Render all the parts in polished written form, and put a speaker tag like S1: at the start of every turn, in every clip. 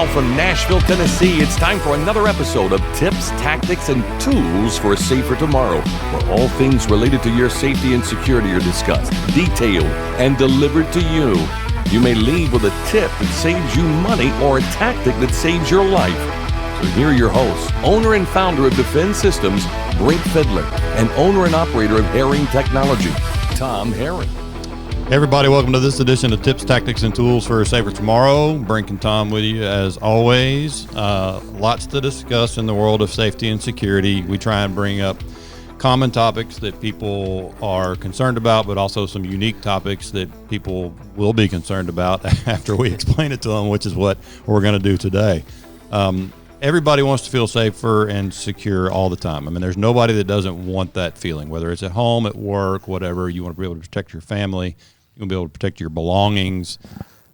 S1: now from Nashville, Tennessee, it's time for another episode of Tips, Tactics, and Tools for a Safer Tomorrow, where all things related to your safety and security are discussed, detailed, and delivered to you. You may leave with a tip that saves you money or a tactic that saves your life. So here are your hosts, owner and founder of Defend Systems, Brink Fidler, and owner and operator of Herring Technology, Tom Herring.
S2: Hey everybody, welcome to this edition of Tips, Tactics, and Tools for a Safer Tomorrow. Brink and Tom with you as always. Lots to discuss in the world of safety and security. We try and bring up common topics that people are concerned about, but also some unique topics that people will be concerned about after we explain it to them, which is what we're going to do today. Everybody wants to feel safer and secure all the time. I mean, there's nobody that doesn't want that feeling, whether it's at home, at work, whatever. You want to be able to protect your family. You want to be able to protect your belongings.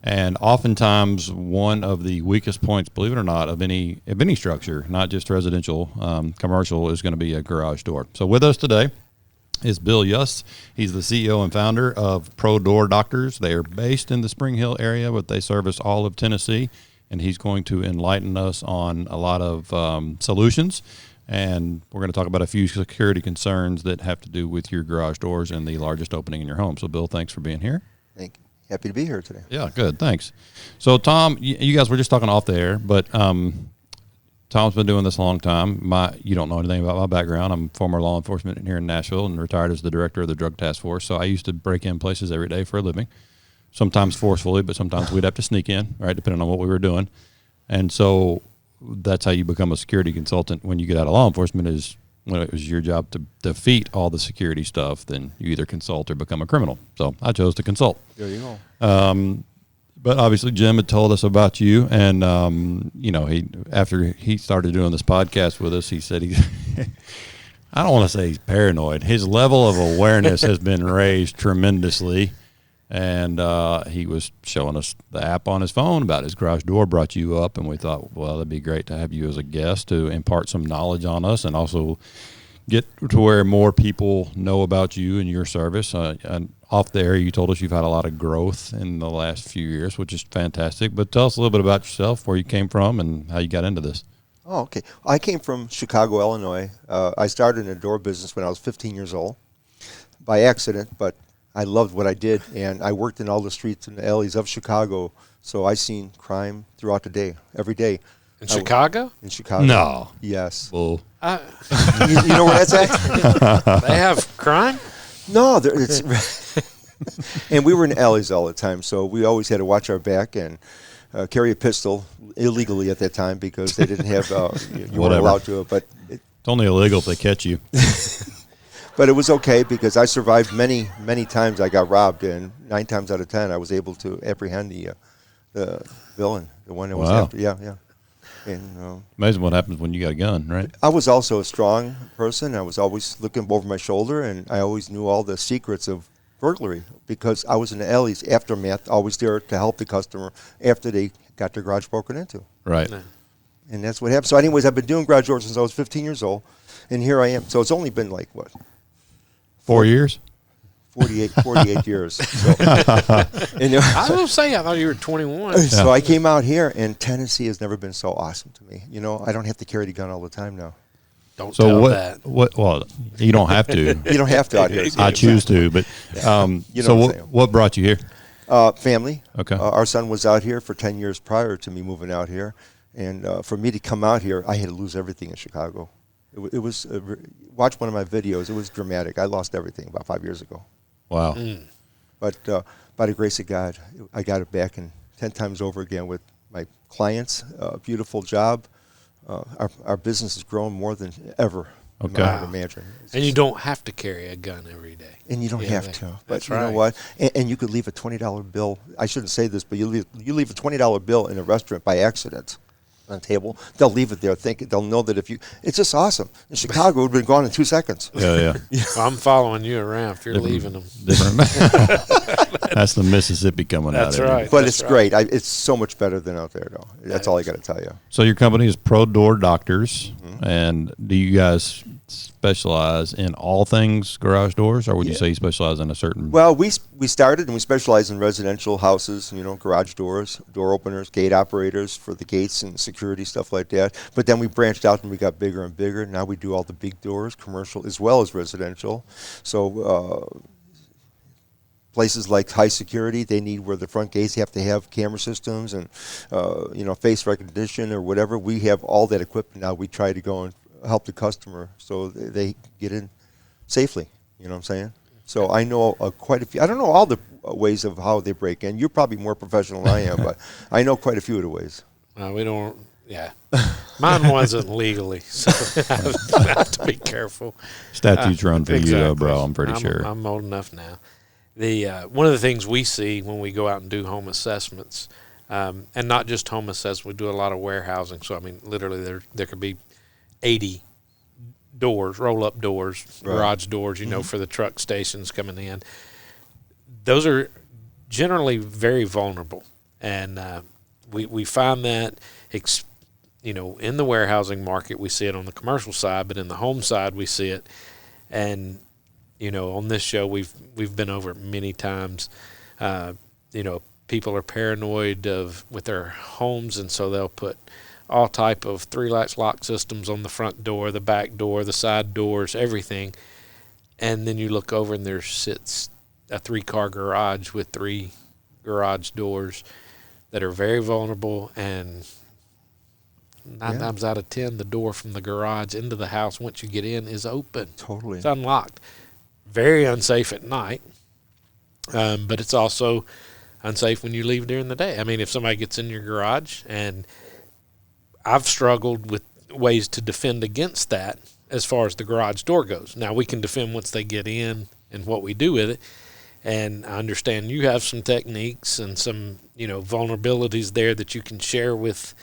S2: And oftentimes, one of the weakest points, believe it or not, of any structure, not just residential, commercial, is going to be a garage door. So with us today is Bill Yuss. He's the CEO and founder of Door Doctors. They are based in the Spring Hill area, but they service all of Tennessee. And he's going to enlighten us on a lot of solutions. And we're going to talk about a few security concerns that have to do with your garage doors and the largest opening in your home. So, Bill, thanks for being here.
S3: Thank you. Happy to be here today.
S2: Yeah, good. Thanks. So, Tom, you guys were just talking off the air, but Tom's been doing this a long time. You don't know anything about my background. I'm former law enforcement here in Nashville and retired as the director of the Drug Task Force. So I used to break in places every day for a living. Sometimes forcefully, but sometimes we'd have to sneak in, right, depending on what we were doing. And so that's how you become a security consultant when you get out of law enforcement, is when it was your job to defeat all the security stuff, then you either consult or become a criminal. So I chose to consult.
S3: There you go.
S2: But obviously Jim had told us about you, and, after he started doing this podcast with us, he said I don't want to say he's paranoid. His level of awareness has been raised tremendously. And he was showing us the app on his phone about his garage door, brought you up, and we thought, well, that'd be great to have you as a guest to impart some knowledge on us and also get to where more people know about you and your service. And off there, you told us you've had a lot of growth in the last few years, which is fantastic. But tell us a little bit about yourself, where you came from, and how you got into this.
S3: Oh, okay. I came from Chicago, Illinois. I started in the door business when I was 15 years old by accident, but I loved what I did, and I worked in all the streets and the alleys of Chicago, so I seen crime throughout the day, every day.
S4: In Chicago?
S3: In Chicago.
S2: No.
S3: Yes.
S2: Well,
S3: you know where that's at?
S4: They have crime?
S3: No. And we were in alleys all the time, so we always had to watch our back and carry a pistol illegally at that time because they didn't have, you weren't allowed to. But
S2: it's only illegal if they catch you.
S3: But it was okay because I survived many, many times I got robbed, and 9 times out of 10 I was able to apprehend the villain, the one that was after. Yeah. And
S2: amazing what happens when you got a gun, right?
S3: I was also a strong person. I was always looking over my shoulder, and I always knew all the secrets of burglary because I was in the alleys aftermath, always there to help the customer after they got their garage broken into.
S2: Right.
S3: And that's what happened. So anyways, I've been doing garage doors since I was 15 years old, and here I am. So it's only been like, what?
S2: 4 years?
S3: 48 years. So,
S4: I was going to say, I thought you were 21.
S3: So I came out here, and Tennessee has never been so awesome to me. I don't have to carry the gun all the time now.
S4: Don't tell that.
S2: Well, you don't have to.
S3: You don't have to out here.
S2: I choose to, but what brought you here?
S3: Family.
S2: Okay.
S3: Our son was out here for 10 years prior to me moving out here, and for me to come out here, I had to lose everything in Chicago. It was watch one of my videos. It was dramatic. I lost everything about 5 years ago.
S2: Wow.
S3: But by the grace of God, I got it back and 10 times over again with my clients. Beautiful job. Our business has grown more than ever.
S2: Okay.
S3: I would imagine.
S4: And you don't have to carry a gun every day.
S3: And you don't have to. But
S4: that's
S3: you
S4: right.
S3: know what? And you could leave a $20 bill. I shouldn't say this, but you leave a $20 bill in a restaurant by accident on a table. They'll leave it there. They'll know that it's just awesome. In Chicago, it would have been gone in 2 seconds.
S2: Yeah.
S4: Well, I'm following you around if you're leaving them.
S2: That's the Mississippi coming out.
S4: That's right.
S3: But it's great. It's so much better than out there, though. That's all I got to tell you.
S2: So your company is Door Doctors, and do you guys specialize in all things garage doors, or would you say you specialize in a certain?
S3: Well, we started and we specialize in residential houses, garage doors, door openers, gate operators for the gates and security, stuff like that. But then we branched out and we got bigger and bigger. Now we do all the big doors, commercial as well as residential. So places like high security, they need where the front gates have to have camera systems and face recognition or whatever. We have all that equipment now. We try to go and help the customer so they get in safely. You know what I'm saying? So I know quite a few. I don't know all the ways of how they break in. You're probably more professional than I am, but I know quite a few of the ways.
S4: We don't. Yeah, mine wasn't legally, so I have to be careful.
S2: Statutes run for
S4: exactly.
S2: you, though, bro. I'm pretty sure.
S4: I'm old enough now. One of the things we see when we go out and do home assessments, and not just home assessments, we do a lot of warehousing. So I mean, literally, there could be 80 doors, roll-up doors, garage doors, for the truck stations coming in. Those are generally very vulnerable, and we find that, in the warehousing market, we see it on the commercial side, but in the home side, we see it. And, on this show, we've been over it many times. People are paranoid with their homes, and so they'll put all type of 3-latch lock systems on the front door, the back door, the side doors, everything. And then you look over and there sits a 3-car garage with 3 garage doors that are very vulnerable, and 9 times out of 10, the door from the garage into the house, once you get in, is open.
S3: Totally.
S4: It's unlocked. Very unsafe at night, but it's also unsafe when you leave during the day. I mean, if somebody gets in your garage, and I've struggled with ways to defend against that as far as the garage door goes. Now, we can defend once they get in and what we do with it, and I understand you have some techniques and some, vulnerabilities there that you can share with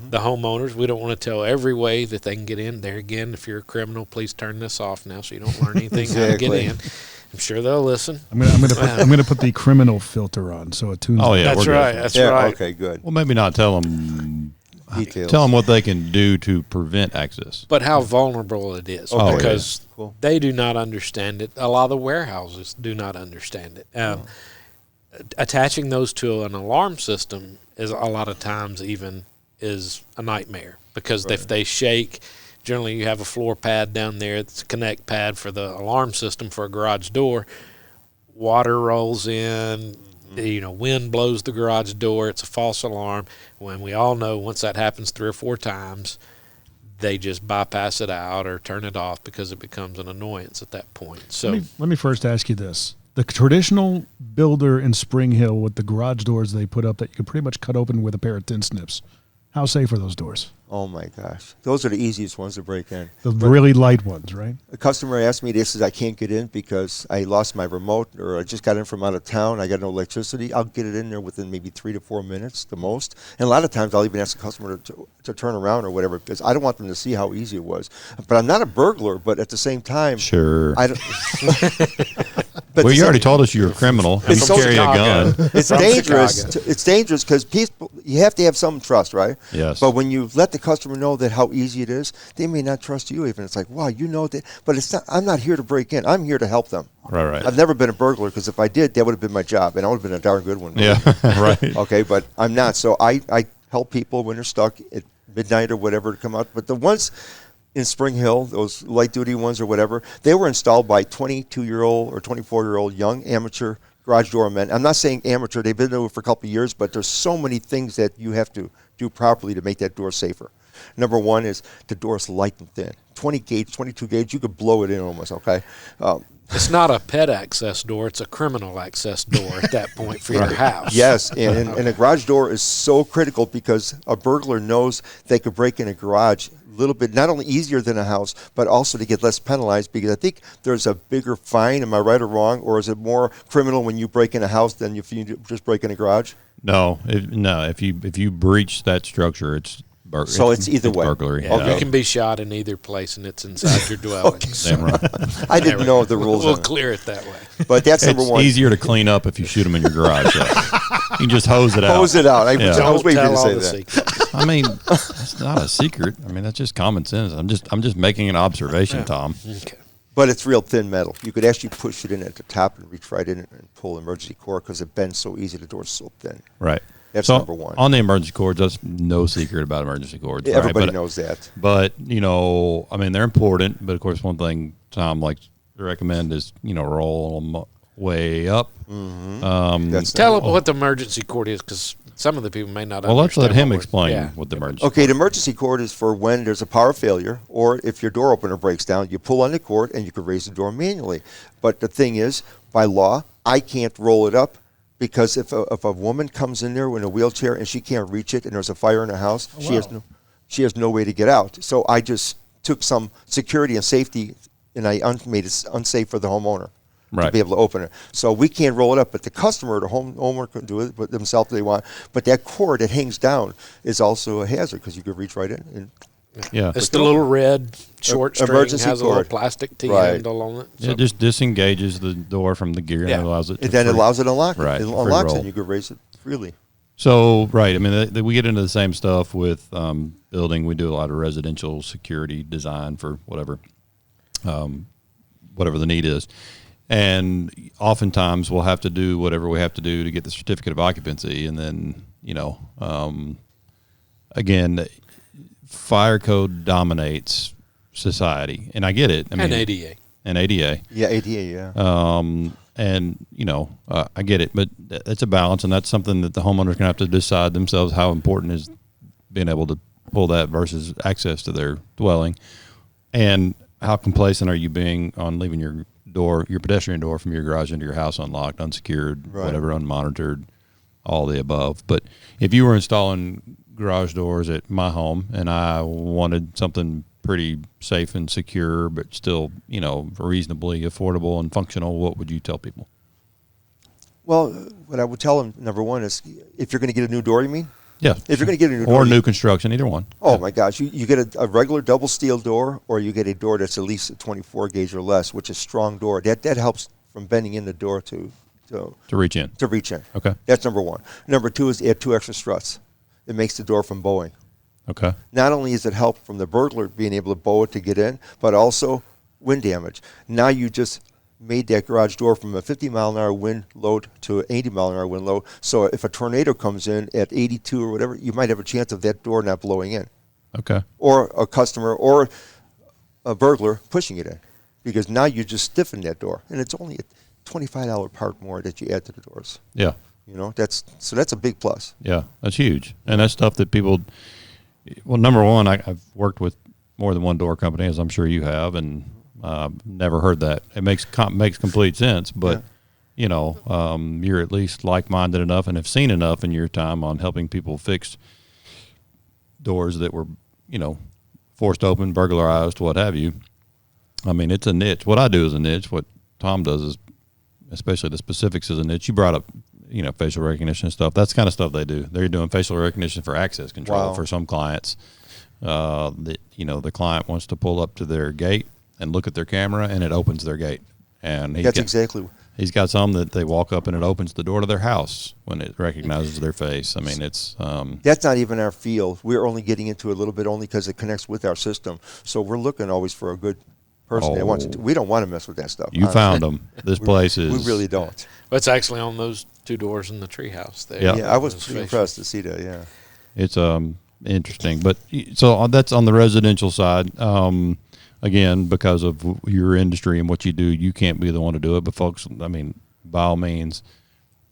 S4: the homeowners. We don't want to tell every way that they can get in. There again, if you're a criminal, please turn this off now so you don't learn anything how to get in. I'm sure they'll listen.
S5: I'm gonna put the criminal filter on so it tunes.
S2: Oh yeah,
S4: that's right. That's right.
S3: Okay, good.
S2: Well, maybe not tell them
S3: details.
S2: Tell them what they can do to prevent access.
S4: But how vulnerable it is,
S3: Okay.
S4: because
S3: Cool.
S4: they do not understand it. A lot of the warehouses do not understand it. Attaching those to an alarm system is a lot of times even is a nightmare, because if they shake, generally you have a floor pad down there. It's a connect pad for the alarm system for a garage door. Water rolls in. Wind blows the garage door. It's a false alarm. When we all know once that happens 3 or 4 times, they just bypass it out or turn it off because it becomes an annoyance at that point. So
S5: let me first ask you this. The traditional builder in Spring Hill with the garage doors they put up that you can pretty much cut open with a pair of tin snips, how safe are those doors?
S3: Oh, my gosh. Those are the easiest ones to break in.
S5: The really light ones, right?
S3: A customer asked me, this is, I can't get in because I lost my remote, or I just got in from out of town. I got no electricity. I'll get it in there within maybe 3 to 4 minutes, the most. And a lot of times I'll even ask the customer to turn around or whatever, because I don't want them to see how easy it was. But I'm not a burglar, but at the same time.
S2: Sure.
S3: I don't.
S2: Well, you already told us you're a criminal. You carry a gun.
S3: It's dangerous. It's dangerous because people, you have to have some trust, right?
S2: Yes.
S3: But when you let the customer know that how easy it is, they may not trust you even. It's like, wow, that. But it's not. I'm not here to break in. I'm here to help them.
S2: Right.
S3: I've never been a burglar, because if I did, that would have been my job, and I would have been a darn good one.
S2: Yeah, right.
S3: Okay, but I'm not. So I help people when they're stuck at midnight or whatever to come out. But the ones in Spring Hill, those light-duty ones or whatever, they were installed by 22-year-old or 24-year-old young amateur garage door men. I'm not saying amateur. They've been doing it for a couple of years, but there's so many things that you have to do properly to make that door safer. Number one is the door's light and thin. 20 gauge, 22 gauge, you could blow it in almost, okay?
S4: it's not a pet access door. It's a criminal access door at that point for your house.
S3: Yes, and a garage door is so critical, because a burglar knows they could break in a garage a little bit, not only easier than a house, but also to get less penalized, because I think there's a bigger fine. Am I right or wrong? Or is it more criminal when you break in a house than if you just break in a garage?
S2: No. If you breach that structure, it's burglary.
S3: So it's either way.
S2: Burglary.
S4: Yeah. Okay. You can be shot in either place, and it's inside your dwelling.
S3: Okay.
S2: Damn right.
S3: I didn't know the rules.
S4: We'll clear it that way.
S3: But that's number one.
S2: It's easier to clean up if you shoot them in your garage. You can just hose it out.
S3: Hose it out. I was
S4: Don't
S3: waiting for you
S4: tell
S3: to
S4: all
S3: say
S4: the
S3: that.
S4: secrets.
S2: I mean, that's not a secret. I mean, that's just common sense. I'm just making an observation, Tom.
S4: Okay.
S3: But it's real thin metal. You could actually push it in at the top and reach right in and pull the emergency cord because it bends so easy. The door's so thin.
S2: Right.
S3: That's
S2: so
S3: number one.
S2: On the emergency cords, that's no secret about emergency cords.
S3: Everybody
S2: right?
S3: knows that.
S2: But, I mean, they're important. But, of course, one thing Tom likes to recommend is, roll them way up.
S3: Mm-hmm.
S4: Tell them what the emergency cord is, because some of the people may not
S2: Well, let's let
S4: understand
S2: him explain what the emergency
S3: Okay, the emergency cord is for when there's a power failure or if your door opener breaks down, you pull on the cord and you can raise the door manually. But the thing is, by law, I can't roll it up because if a woman comes in there in a wheelchair and she can't reach it and there's a fire in the house, she has no way to get out. So I just took some security and safety and I made it unsafe for the homeowner. To be able to open it. So we can't roll it up, but the customer, the homeowner can do it but themselves if they want. But that cord that hangs down is also a hazard because you could reach right in.
S2: Yeah.
S4: It's the little red short string,
S3: emergency
S4: has a little
S3: cord.
S4: plastic T
S3: Right.
S4: handle on it.
S2: It just disengages the door from the gear and allows it to
S3: And then it allows it to unlock.
S2: Right.
S3: It
S2: free
S3: unlocks
S2: roll.
S3: it and you could raise it freely.
S2: So, right. I mean, we get into the same stuff with building. We do a lot of residential security design for whatever the need is. And oftentimes we'll have to do whatever we have to do to get the certificate of occupancy. And then, again, fire code dominates society. And I get it.
S4: And ADA.
S2: And ADA.
S3: Yeah, ADA, yeah.
S2: And, I get it. But it's a balance, and that's something that the homeowner's going to have to decide themselves how important is being able to pull that versus access to their dwelling. And how complacent are you being on leaving your pedestrian door from your garage into your house unlocked, unsecured, whatever, unmonitored, all the above. But if you were installing garage doors at my home and I wanted something pretty safe and secure, but still, reasonably affordable and functional, what would you tell people?
S3: Well, what I would tell them, number one, is if you're going to get a new door, you mean?
S2: Yeah.
S3: If you're going to get a new door.
S2: Or new construction, either one.
S3: Oh, my gosh. You get a regular double steel door or you get a door that's at least a 24 gauge or less, which is a strong door. That helps from bending in the door to
S2: reach in.
S3: To reach in.
S2: Okay.
S3: That's number one. Number two is add 2 extra struts. It makes the door from bowing.
S2: Okay.
S3: Not only is it help from the burglar being able to bow it to get in, but also wind damage. Now you just made that garage door from a 50-mile-an-hour wind load to an 80-mile-an-hour wind load. So if a tornado comes in at 82 or whatever, you might have a chance of that door not blowing in.
S2: Okay.
S3: Or a customer or a burglar pushing it in. Because now you just stiffen that door. And it's only a $25 part more that you add to the doors.
S2: Yeah.
S3: That's a big plus.
S2: Yeah, that's huge. And that's stuff that people, well, number one, I've worked with more than one door company, as I'm sure you have, and never heard that. It makes complete sense, but you're at least like-minded enough and have seen enough in your time on helping people fix doors that were, forced open, burglarized, what have you. I mean, it's a niche. What I do is a niche. What Tom does is, especially the specifics, is a niche. You brought up, facial recognition stuff. That's the kind of stuff they do. They're doing facial recognition for access control for some clients. The client wants to pull up to their gate and look at their camera, and it opens their gate. And he's got some that they walk up and it opens the door to their house when it recognizes their face. I mean, it's
S3: that's not even our field. We're only getting into it a little bit only because it connects with our system. So we're looking always for a good person that wants to. We don't want to mess with that stuff.
S2: You found them. This place is.
S3: We really don't.
S4: Well, it's actually on those 2 doors in the treehouse there.
S3: Yeah, I was pretty impressed to see that. Yeah,
S2: it's interesting, but so that's on the residential side. Again, because of your industry and what you do, you can't be the one to do it. But folks, I mean, by all means,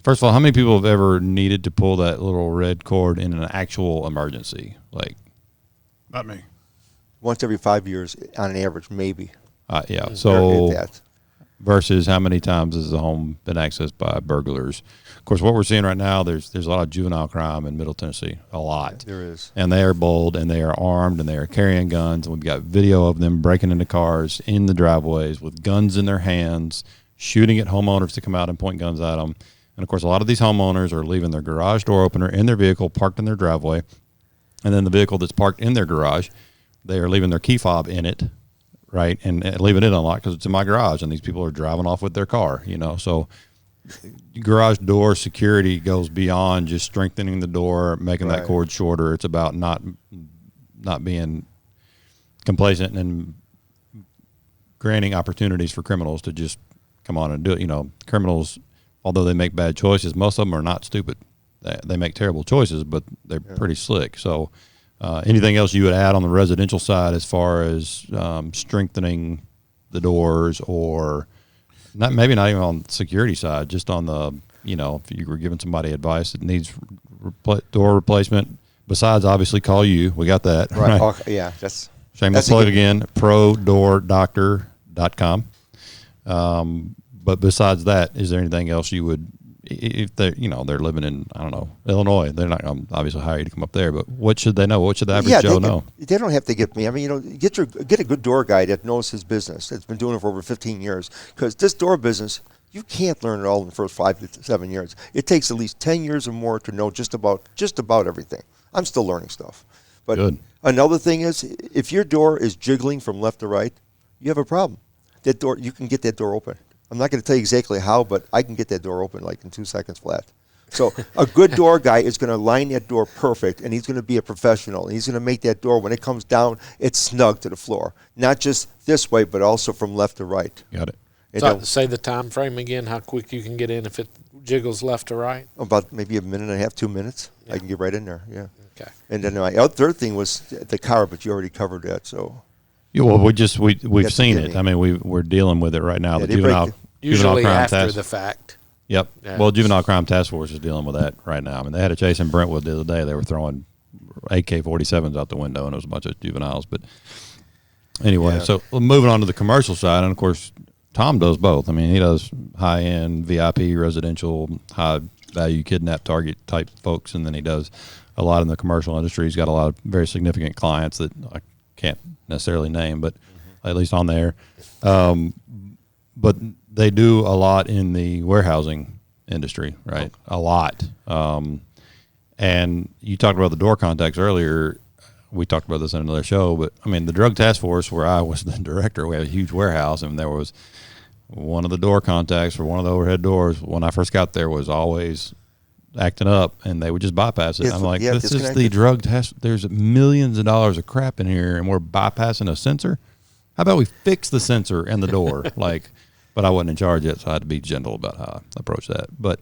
S2: first of all, how many people have ever needed to pull that little red cord in an actual emergency? Like,
S5: not me.
S3: Once every 5 years, on an average, maybe.
S2: Yeah. So versus how many times has the home been accessed by burglars? Of course, what we're seeing right now, there's a lot of juvenile crime in Middle Tennessee, a lot.
S3: There is.
S2: And they are bold, and they are armed, and they are carrying guns. And we've got video of them breaking into cars in the driveways with guns in their hands, shooting at homeowners to come out and point guns at them. And, of course, a lot of these homeowners are leaving their garage door opener in their vehicle parked in their driveway. And then the vehicle that's parked in their garage, they are leaving their key fob in it, right, and leaving it unlocked because it's in my garage, and these people are driving off with their car, So garage door security goes beyond just strengthening the door, making that cord shorter. It's about not being complacent and granting opportunities for criminals to just come on and do it. You know, criminals, although they make bad choices, most of them are not stupid. They make terrible choices, but they're pretty slick. So anything else you would add on the residential side as far as strengthening the doors, or maybe not even on the security side, just on the, you know, if you were giving somebody advice that needs door replacement, besides obviously call you. We got that.
S3: Right. Okay, yeah.
S2: Shameless plug again, prodoordoctor.com. But besides that, is there anything else you would, if they're living in, I don't know, Illinois, they're not going to obviously hire you to come up there, but what should they know? What should the average Joe know?
S3: They don't have to get me. I mean, you know, get a good door guy that knows his business, that's been doing it for over 15 years. Because this door business, you can't learn it all in the first 5 to 7 years. It takes at least 10 years or more to know just about everything. I'm still learning stuff. But
S2: good.
S3: Another thing is, if your door is jiggling from left to right, you have a problem. That door, you can get that door open. I'm not going to tell you exactly how, but I can get that door open like in 2 seconds flat. So a good door guy is going to line that door perfect, and he's going to be a professional. And he's going to make that door, when it comes down, it's snug to the floor. Not just this way, but also from left to right.
S2: Got it.
S4: So say the time frame again, how quick you can get in if it jiggles left to right?
S3: About maybe a minute and a half, 2 minutes. Yeah. I can get right in there, yeah.
S4: Okay.
S3: And then my third thing was the car, but you already covered that, so.
S2: Yeah, well, we've seen it. I mean, we're dealing with it right now.
S3: Yeah,
S2: the juvenile
S4: usually
S2: crime
S4: after the fact.
S2: Yep.
S4: Yeah.
S2: Well, Juvenile Crime Task Force is dealing with that right now. I mean, they had a chase in Brentwood the other day. They were throwing AK-47s out the window, and it was a bunch of juveniles. But anyway, so moving on to the commercial side, and of course, Tom does both. I mean, he does high-end VIP residential, high-value kidnap target type folks, and then he does a lot in the commercial industry. He's got a lot of very significant clients that I can't necessarily name, but at least on there. But they do a lot in the warehousing industry, right? A lot. And you talked about the door contacts earlier. We talked about this in another show, but I mean, the drug task force where I was the director, we had a huge warehouse, and there was one of the door contacts for one of the overhead doors when I first got there was always acting up, and they would just bypass it. I'm like, this is the drug test. There's millions of dollars of crap in here, and we're bypassing a sensor. How about we fix the sensor and the door? But I wasn't in charge yet, so I had to be gentle about how I approach that. But,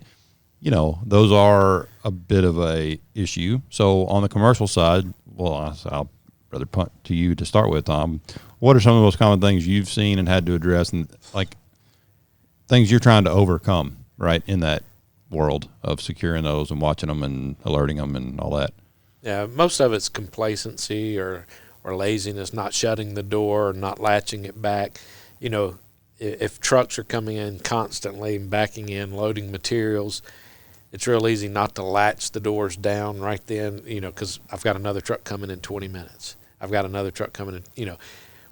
S2: you know, those are a bit of a issue. So on the commercial side, well, I'll rather punt to you to start with, Tom. What are some of the most common things you've seen and had to address, and like things you're trying to overcome, right, in that world of securing those and watching them and alerting them and all that?
S4: Yeah, most of it's complacency or laziness, not shutting the door or not latching it back. You know, if trucks are coming in constantly and backing in, loading materials, it's real easy not to latch the doors down right then, you know, because I've got another truck coming in 20 minutes. I've got another truck coming in, you know.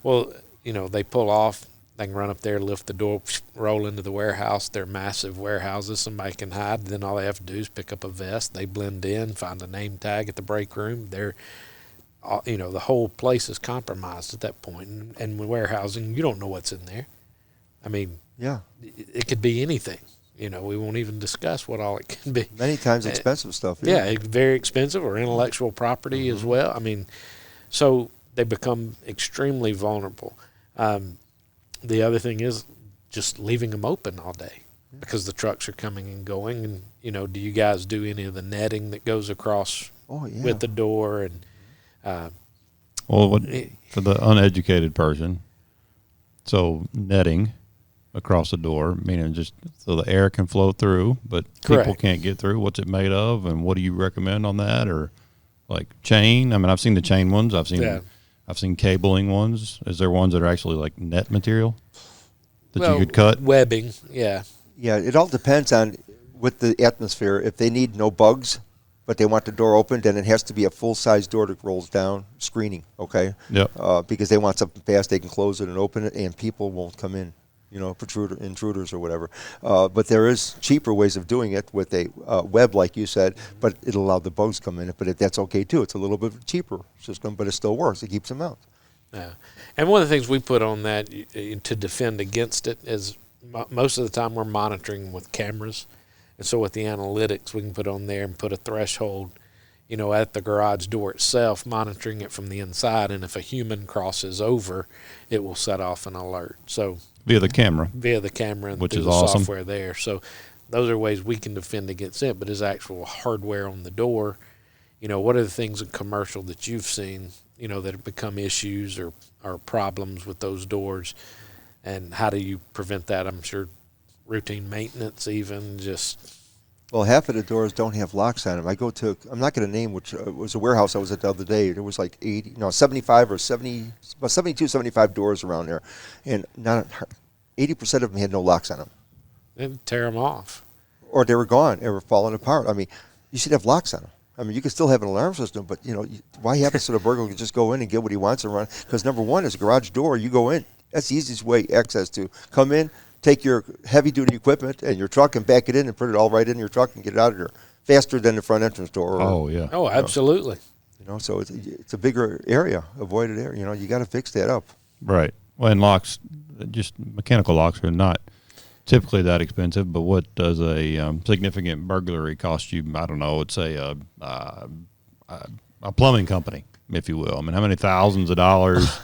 S4: Well, you know, they pull off, they can run up there, lift the door, roll into the warehouse. They're massive warehouses. Somebody can hide. Then all they have to do is pick up a vest. They blend in, find a name tag at the break room. They're, you know, the whole place is compromised at that point. And with warehousing, you don't know what's in there. I mean, it could be anything. You know, we won't even discuss what all it can be.
S3: Many times expensive stuff.
S4: Yeah, very expensive or intellectual property as well. I mean, so they become extremely vulnerable. The other thing is just leaving them open all day because the trucks are coming and going. And, you know, do you guys do any of the netting that goes across with the door? And
S2: for the uneducated person, so netting across the door, meaning just so the air can flow through, but people can't get through. What's it made of, and what do you recommend on that? Or like chain? I mean, I've seen the chain ones. I've seen cabling ones. Is there ones that are actually like net material that you could cut?
S4: Webbing, yeah.
S3: Yeah, it all depends on with the atmosphere. If they need no bugs, but they want the door open, then it has to be a full-size door that rolls down, screening, okay?
S2: Yep.
S3: Because they want something fast, they can close it and open it, and people won't come in, you know, intruders or whatever. But there is cheaper ways of doing it with a web, like you said, but it'll allow the bugs come in. But that's okay, too. It's a little bit cheaper system, but it still works. It keeps them out.
S4: Yeah. And one of the things we put on that to defend against it is most of the time we're monitoring with cameras. And so with the analytics, we can put on there and put a threshold, at the garage door itself, monitoring it from the inside. And if a human crosses over, it will set off an alert. So
S2: via the camera,
S4: and
S2: which
S4: through
S2: is
S4: the
S2: awesome.
S4: software there. So those are ways we can defend against it. But as actual hardware on the door, what are the things in commercial that you've seen, that have become issues or problems with those doors? And how do you prevent that? I'm sure routine maintenance, even just.
S3: Well, half of the doors don't have locks on them. I'm not going to name which was a warehouse I was at the other day. There was like 75 or 70, about 72, 75 doors around there. And 80% of them had no locks on them.
S4: And tear them off.
S3: Or they were gone. They were falling apart. I mean, you should have locks on them. I mean, you could still have an alarm system, but, why have it so the burglar can just go in and get what he wants and run? Because number one is a garage door. You go in. That's the easiest way access to. Come in, take your heavy-duty equipment and your truck and back it in and put it all right in your truck and get it out of there faster than the front entrance door.
S2: Oh, yeah.
S4: Oh, absolutely.
S3: So it's a bigger area, avoided area. You got to fix that up.
S2: Right. Well, and locks, just mechanical locks are not typically that expensive, but what does a significant burglary cost you? I don't know. Let's say a plumbing company, if you will. I mean, how many thousands of dollars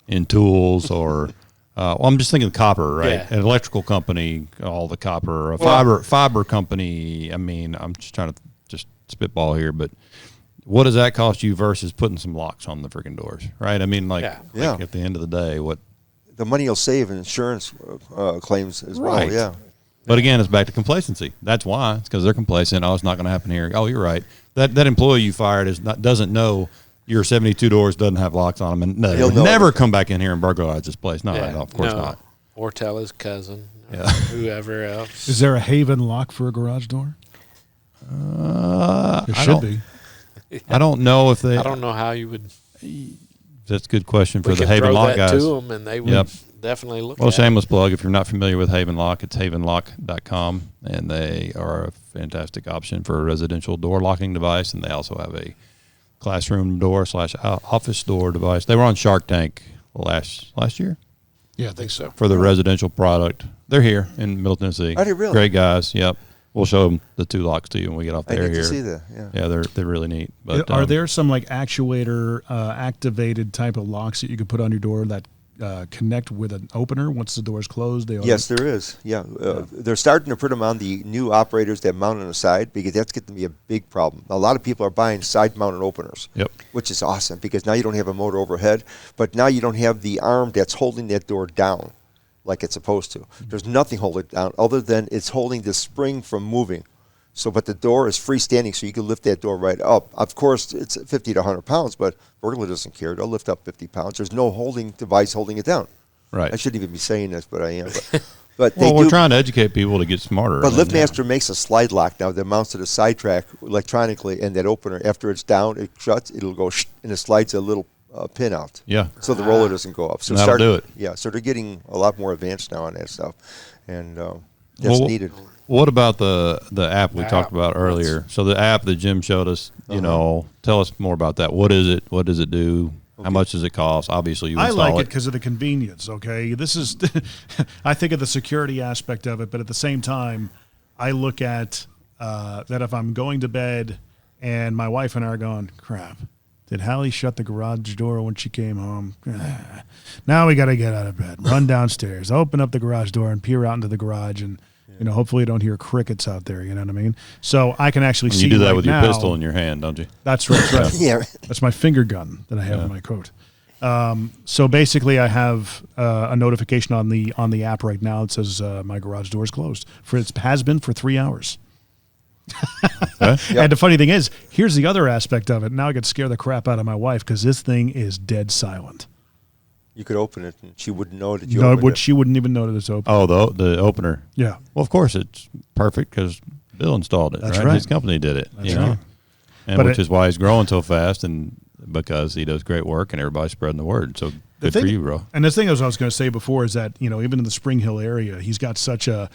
S2: in tools or I'm just thinking copper, right?
S4: Yeah.
S2: An electrical company, all the copper, a fiber company. I mean, I'm just trying to just spitball here, but what does that cost you versus putting some locks on the freaking doors, right? I mean, like at the end of the day, what
S3: the money you'll save in insurance claims as well.
S2: Right.
S3: Yeah.
S2: But again, it's back to complacency. That's why. It's because they're complacent. Oh, it's not going to happen here. Oh, you're right. That employee you fired doesn't know your 72 doors doesn't have locks on them, and they'll never come back in here and burglarize this place. No, of course not.
S4: Or tell his cousin, whoever else.
S5: Is there a Haven lock for a garage door? There should be.
S2: I don't know if they.
S4: I don't know how you would.
S2: That's a good question for
S4: We
S2: the
S4: could
S2: Haven
S4: throw
S2: Lock
S4: that
S2: guys.
S4: to them, and they would definitely look.
S2: Well,
S4: at
S2: shameless plug. If you're not familiar with Haven Lock, it's havenlock.com, and they are a fantastic option for a residential door locking device, and they also have a classroom door / office door device. They were on Shark Tank last year.
S5: Yeah, I think so.
S2: For the residential product. They're here in Middle Tennessee.
S3: Are they really?
S2: Great guys. Yep. We'll show them the two locks to you when we get off the air
S3: I need
S2: here.
S3: to see that. Yeah.
S2: Yeah, they're really neat. But
S5: are there some like actuator activated type of locks that you could put on your door that connect with an opener once the door is closed?
S3: Yes, there is. Yeah. They're starting to put them on the new operators that mount on the side because that's getting to be a big problem. A lot of people are buying side-mounted openers, which is awesome because now you don't have a motor overhead, but now you don't have the arm that's holding that door down like it's supposed to. There's nothing holding it down other than it's holding the spring from moving. So, but the door is freestanding, so you can lift that door right up. Of course, it's 50 to 100 pounds, but burglar doesn't care. They'll lift up 50 pounds. There's no holding device holding it down.
S2: Right.
S3: I shouldn't even be saying this, but I am. But
S2: we're trying to educate people to get smarter.
S3: But Liftmaster makes a slide lock now that mounts to the side track electronically, and that opener, after it's down, it shuts, it'll go and it slides a little pin out.
S2: Yeah.
S3: So the roller doesn't go up. So
S2: that'll do it.
S3: Yeah. So they're getting a lot more advanced now on that stuff, and that's needed.
S2: What about the app we talked about earlier? So the app that Jim showed us, tell us more about that. What is it? What does it do? Okay. How much does it cost? Obviously, you install
S5: I like it because of the convenience, okay? This is, I think of the security aspect of it, but at the same time, I look at that if I'm going to bed and my wife and I are going, crap, did Hallie shut the garage door when she came home? Now we got to get out of bed, run downstairs, open up the garage door and peer out into the garage and, hopefully you don't hear crickets out there, you know what I mean? So I can actually see
S2: you do that with your pistol in your hand, don't you?
S5: That's right. Right.
S3: Yeah.
S5: That's my finger gun that I have in my coat. So basically I have a notification on the app right now that says my garage door is closed. It has been for 3 hours. And the funny thing is, here's the other aspect of it. Now I could scare the crap out of my wife because this thing is dead silent.
S3: You could open it, and she wouldn't know that you opened it.
S5: She wouldn't even know that it's open.
S2: Oh, the opener.
S5: Yeah.
S2: Well, of course it's perfect because Bill installed it.
S5: That's
S2: right?
S5: right.
S2: His company did it.
S5: That's right.
S2: And which is why he's growing so fast, and because he does great work, and everybody's spreading the word. So good for you, bro.
S5: And the thing I was going to say before is that even in the Spring Hill area, he's got such a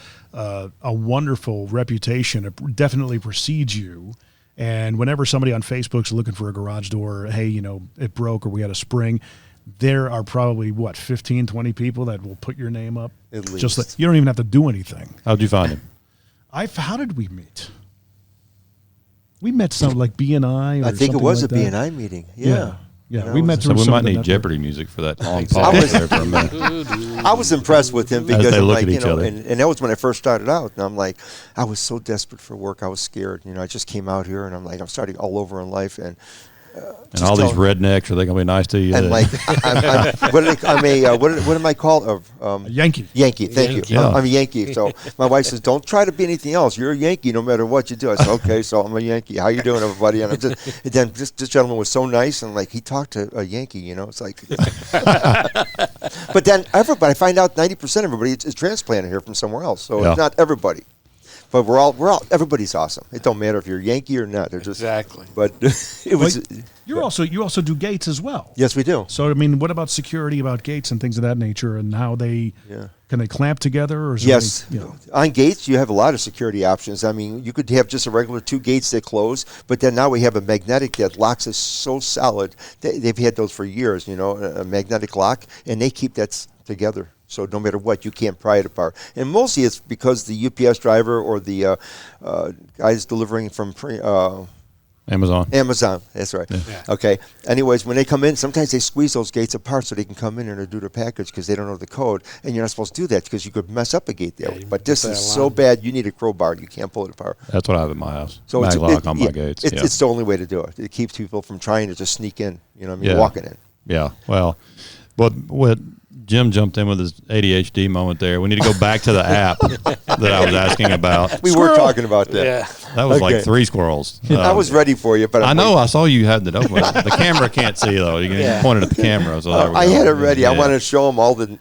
S5: wonderful reputation. It definitely precedes you. And whenever somebody on Facebook's looking for a garage door, hey, it broke or we had a spring. there are probably, 15, 20 people that will put your name up.
S3: At least.
S5: Just like, you don't even have to do anything.
S2: How'd you find him?
S5: How did we meet? We met some like BNI or
S3: I think it
S5: something
S3: was
S5: like
S3: a
S5: that.
S3: BNI meeting.
S5: Yeah.
S3: Yeah.
S5: Yeah,
S3: You
S5: we
S3: know,
S5: met
S2: So
S5: through
S2: we
S5: some
S2: might
S5: of the
S2: need
S5: network.
S2: Jeopardy music for that long
S3: Exactly.
S2: pause there for a minute.
S3: I was impressed with him because
S2: they
S3: I'm
S2: look
S3: like,
S2: at each other.
S3: and that was when I first started out. And I'm like, I was so desperate for work. I was scared. I just came out here and I'm like, I'm starting all over in life. And
S2: And all these rednecks, are they going to be nice to you?
S3: and like, what am I called?
S5: A Yankee.
S3: Yankee, thank you.
S2: Yeah.
S3: I'm a Yankee. So my wife says, don't try to be anything else. You're a Yankee no matter what you do. I said, okay, so I'm a Yankee. How you doing, everybody? And then this gentleman was so nice, and like he talked to a Yankee, It's like, but then everybody, I find out 90% of everybody is transplanted here from somewhere else. So
S2: Yeah.
S3: it's not everybody. But everybody's awesome. It don't matter if you're Yankee or not. They're just
S4: Exactly.
S3: But it was.
S5: You also do gates as well.
S3: Yes, we do.
S5: So I mean, what about security, about gates and things of that nature, and how they can they clamp together or is there
S3: Yes.
S5: any,
S3: On gates, you have a lot of security options. I mean, you could have just a regular 2 gates that close, but then now we have a magnetic that locks us so solid. They've had those for years, a magnetic lock, and they keep that together. So no matter what, you can't pry it apart. And mostly it's because the UPS driver or the guys delivering from
S2: Amazon.
S3: That's right.
S4: Yeah.
S3: Okay. Anyways, when they come in, sometimes they squeeze those gates apart so they can come in and do their package because they don't know the code. And you're not supposed to do that because you could mess up a gate there.
S4: Yeah,
S3: but this
S4: put
S3: is
S4: that
S3: so
S4: alarm.
S3: bad, you need a crowbar. You can't pull it apart.
S2: That's what I have at my house.
S3: So
S2: Maglock on my gates.
S3: It's the only way to do it. It keeps people from trying to just sneak in.
S2: Yeah.
S3: Walking in.
S2: Yeah. Well, what Jim jumped in with his ADHD moment there. We need to go back to the app that I was asking about.
S3: We were talking about that.
S4: Yeah.
S2: That was
S3: Okay.
S2: like 3 squirrels.
S3: I was ready for you, but
S2: I know. I saw you had it open. The camera can't see though. You
S4: Yeah.
S2: pointed at the camera. So there we
S3: I
S2: go.
S3: had it ready.
S2: Yeah.
S3: I wanted to show them all the.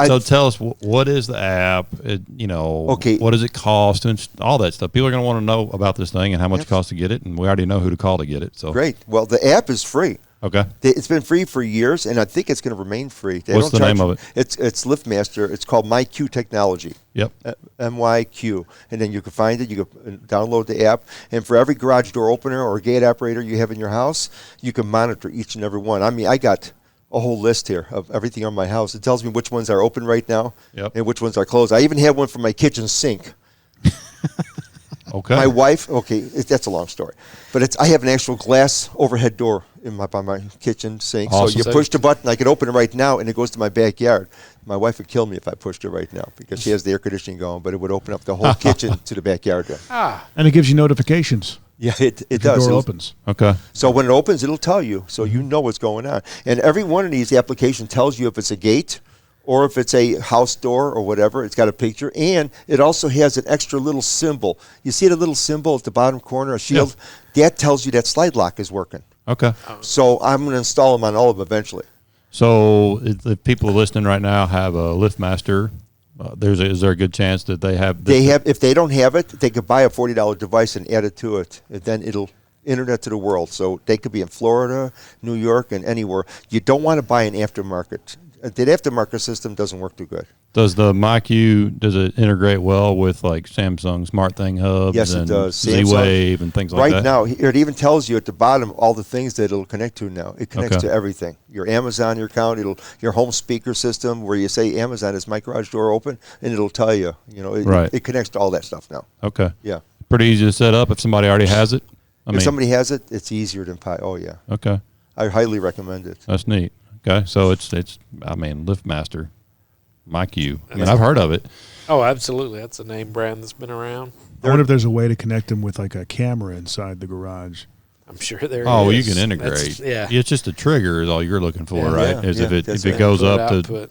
S2: So tell us, what is the app?
S3: Okay.
S2: What does it cost? And all that stuff. People are going to want to know about this thing and how much it costs to get it. And we already know who to call to get it. So
S3: Great. Well, the app is free.
S2: Okay.
S3: It's been free for years, and I think it's going to remain free.
S2: What's the name of it?
S3: It's Liftmaster. It's called MyQ technology.
S2: Yep.
S3: MyQ. And then you can find it. You can download the app. And for every garage door opener or gate operator you have in your house, you can monitor each and every one. I mean, I got a whole list here of everything on my house. It tells me which ones are open right now and which ones are closed. I even have one for my kitchen sink.
S2: Okay.
S3: My wife, that's a long story, but I have an actual glass overhead door by my kitchen sink.
S2: Awesome.
S3: So you push the button, I can open it right now, and it goes to my backyard. My wife would kill me if I pushed it right now because she has the air conditioning going, but it would open up the whole kitchen to the backyard there.
S5: and it gives you notifications.
S3: Yeah, it
S5: If
S3: does.
S5: the door
S3: It'll-
S5: opens.
S2: Okay.
S3: So when it opens, it'll tell you, so you know what's going on. And every one of these applications tells you if it's a gate or if it's a house door or whatever. It's got a picture, and it also has an extra little symbol. You see the little symbol at the bottom corner, a shield? That tells you that slide lock is working.
S2: Okay.
S3: So I'm going to install them on all of them eventually.
S2: So if people listening right now have a Liftmaster, is there a good chance that they have this?
S3: If they don't have it, they could buy a $40 device and add it to it, and then it'll internet to the world. So they could be in Florida, New York, and anywhere. You don't want to buy an aftermarket. The aftermarket system doesn't work too good.
S2: Does the MyQ, does it integrate well with like Samsung SmartThing hubs
S3: Yes, it
S2: and
S3: does.
S2: Z-Wave and things like that?
S3: Right now, it even tells you at the bottom all the things that it'll connect to now. It connects
S2: Okay.
S3: to everything. Your Amazon, your account, your home speaker system, where you say Amazon, is my garage door open? And it'll tell you.
S2: Right.
S3: It connects to all that stuff now.
S2: Okay.
S3: Yeah.
S2: Pretty easy to set up if somebody already has it?
S3: If somebody has it, it's easier than Pi. Oh, yeah.
S2: Okay.
S3: I highly recommend it.
S2: That's neat. Okay. So it's Liftmaster MyQ. I mean, I've heard of it.
S4: Oh, absolutely. That's a name brand that's been around.
S5: I wonder if there's a way to connect them with like a camera inside the garage.
S4: I'm sure there is.
S2: Oh, well, you can integrate.
S4: Yeah.
S2: It's just a trigger is all you're looking for,
S4: Yeah.
S2: right?
S3: Yeah,
S2: Is
S3: yeah,
S2: if it
S3: that's
S2: if it
S3: right.
S2: goes
S4: Input,
S2: up to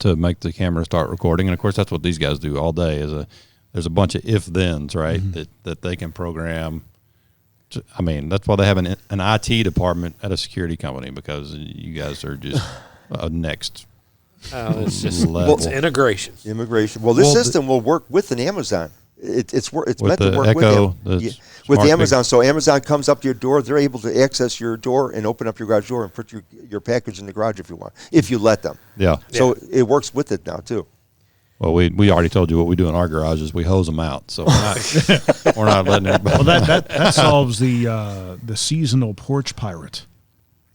S4: output.
S2: make the camera start recording, and of course that's what these guys do all day. There's a bunch of if-thens, right? That they can program. I mean, that's why they have an IT department at a security company, because you guys are just next
S4: It's just
S2: level.
S4: it's integration.
S3: Immigration. Well, this
S2: Well,
S3: system will work with an Amazon. It's
S2: With
S3: meant
S2: the
S3: to work
S2: Echo,
S3: with
S2: the
S3: them. With
S2: smart
S3: Amazon. So Amazon comes up to your door. They're able to access your door and open up your garage door and put your package in the garage if you want, if you let them.
S2: Yeah.
S3: So it works with it now too.
S2: Well, we already told you what we do in our garages. We hose them out, so we're not letting anybody.
S5: Well, that solves the seasonal porch pirate.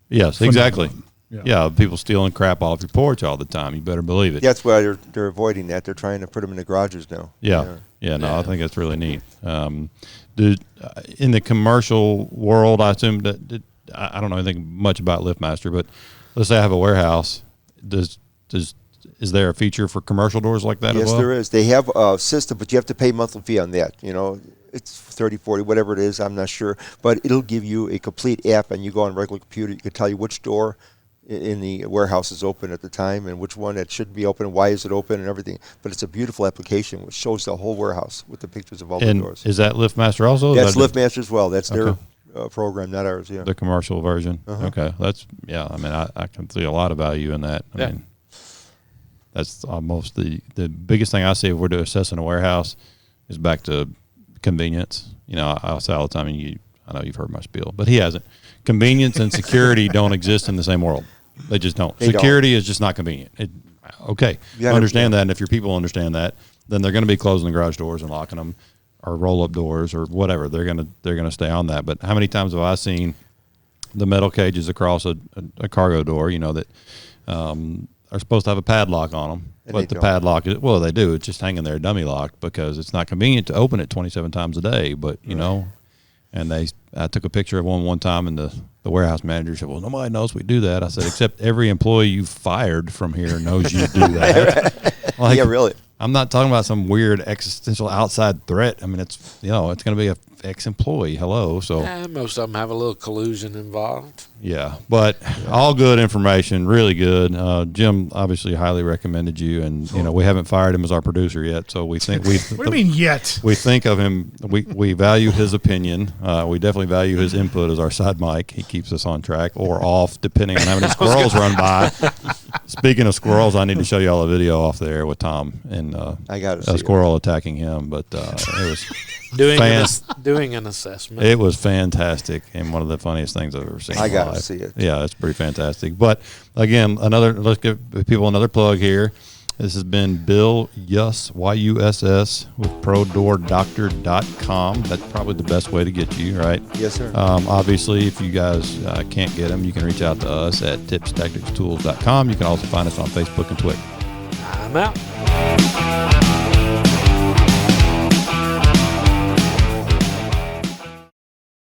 S2: Yes, exactly. Yeah, people stealing crap off your porch all the time. You better believe it.
S3: Yeah, that's why they're avoiding that. They're trying to put them in the garages now.
S2: Yeah. I think that's really neat. In the commercial world, I assume that I don't know anything much about Liftmaster, but let's say I have a warehouse. Is there a feature for commercial doors like that as well?
S3: Yes, there is. They have a system, but you have to pay monthly fee on that. It's 30, 40, whatever it is, I'm not sure. But it'll give you a complete app, and you go on a regular computer. You can tell you which door in the warehouse is open at the time and which one that should be open, why is it open, and everything. But it's a beautiful application which shows the whole warehouse with the pictures of all the doors.
S2: Is that Liftmaster also?
S3: That's Liftmaster as well. That's their program, not ours. Yeah,
S2: the commercial version. Okay, that's I mean, I can see a lot of value in that. I mean, that's almost the biggest thing I see if we're assessing a warehouse is back to convenience. I say all the time, and I know you've heard my spiel, but he hasn't. Convenience and security don't exist in the same world. They just don't. Security is just not convenient. Understand that, and if your people understand that, then they're going to be closing the garage doors and locking them, or roll-up doors, or whatever. They're gonna stay on that. But how many times have I seen the metal cages across a cargo door? That are supposed to have a padlock on them, but the padlock is they do. It's just hanging there dummy locked because it's not convenient to open it 27 times a day. But and I took a picture of one time, and the warehouse manager said, "Well, nobody knows we do that." I said, "Except every employee you fired from here knows you do that."
S3: Yeah, really.
S2: I'm not talking about some weird existential outside threat. I mean, it's it's going to be a ex-employee. Hello, so
S4: most of them have a little collusion involved.
S2: Yeah, but all good information, really good. Jim obviously highly recommended you, and we haven't fired him as our producer yet. So we think we.
S5: What do you mean yet?
S2: We think of him. We value his opinion. We definitely value his input as our side mic. He keeps us on track or off, depending on how many squirrels run by. Speaking of squirrels, I need to show you all a video off there with Tom and a squirrel attacking him. But it was
S4: doing an assessment.
S2: It was fantastic and one of the funniest things I've ever seen.
S3: I got to see it.
S2: Yeah, it's pretty fantastic. But again, let's give people another plug here. This has been Bill Yuss, YUSS, with ProDoorDoctor.com. That's probably the best way to get you, right?
S3: Yes, sir.
S2: Obviously, if you guys can't get them, you can reach out to us at tipstacticstools.com. You can also find us on Facebook and Twitter.
S4: I'm out.